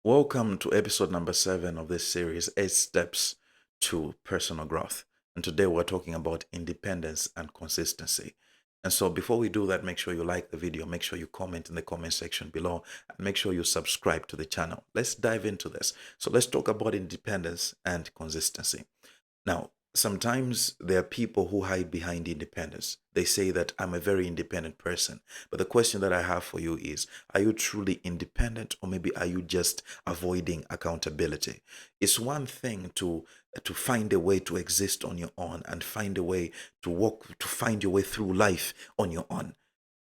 Welcome to episode number 7 of this series, 8 Steps to Personal Growth. And today we're talking about independence and consistency. And so before we do that, make sure you like the video, make sure you comment in the comment section below, and make sure you subscribe to the channel. Let's dive into this. So let's talk about independence and consistency. Now, sometimes there are people who hide behind independence. They say that I'm a very independent person. But the question that I have for you is, are you truly independent, or maybe are you just avoiding accountability? It's one thing to find a way to exist on your own and find a way to walk, to find your way through life on your own.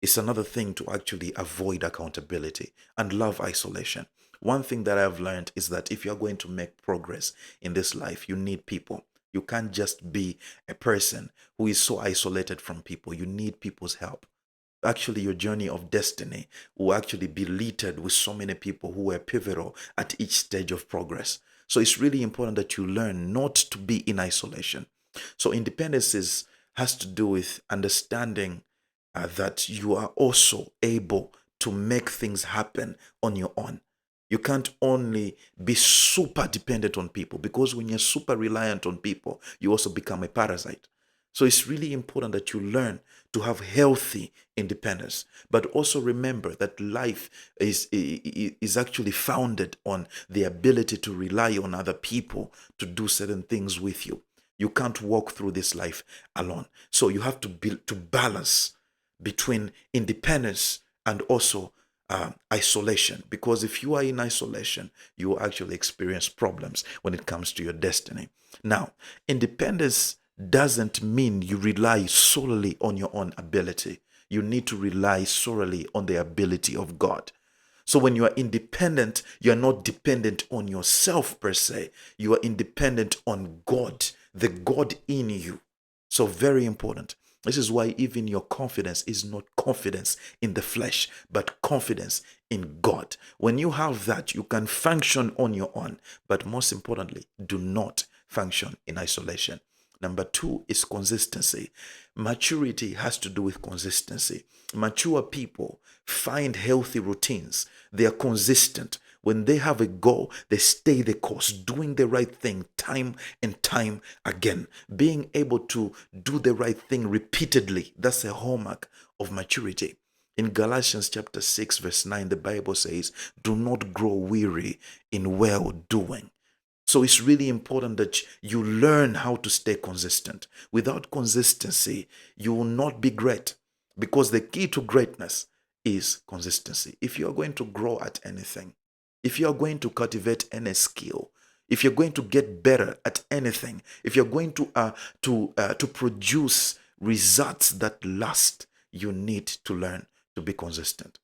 It's another thing to actually avoid accountability and love isolation. One thing that I've learned is that if you're going to make progress in this life, you need people. You can't just be a person who is so isolated from people. You need people's help. Actually, your journey of destiny will actually be littered with so many people who were pivotal at each stage of progress. So it's really important that you learn not to be in isolation. So has to do with understanding that you are also able to make things happen on your own. You can't only be super dependent on people, because when you're super reliant on people, you also become a parasite. So it's really important that you learn to have healthy independence, but also remember that life is actually founded on the ability to rely on other people to do certain things with you. You can't walk through this life alone. So you have to balance between independence and also isolation, because if you are in isolation, you will actually experience problems when it comes to your destiny. Now, independence doesn't mean you rely solely on your own ability. You need to rely solely on the ability of God. So when you are independent, you are not dependent on yourself per se. You are independent on God, the God in you. So very important. This is why even your confidence is not confidence in the flesh, but confidence in God. When you have that, you can function on your own, but most importantly, do not function in isolation. Number 2 is consistency. Maturity has to do with consistency. Mature people find healthy routines. They are consistent. When they have a goal, they stay the course, doing the right thing time and time again. Being able to do the right thing repeatedly, that's a hallmark of maturity. In Galatians chapter 6, verse 9, the Bible says, do not grow weary in well doing. So it's really important that you learn how to stay consistent. Without consistency, you will not be great, because the key to greatness is consistency. If you are going to grow at anything, if you are going to cultivate any skill, if you're going to get better at anything, if you're going to produce results that last, you need to learn to be consistent.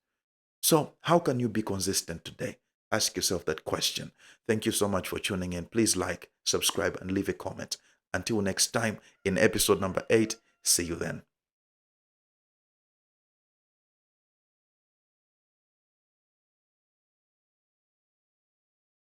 So, how can you be consistent today? Ask yourself that question. Thank you so much for tuning in. Please like, subscribe, and leave a comment. Until next time, in episode number 8, see you then.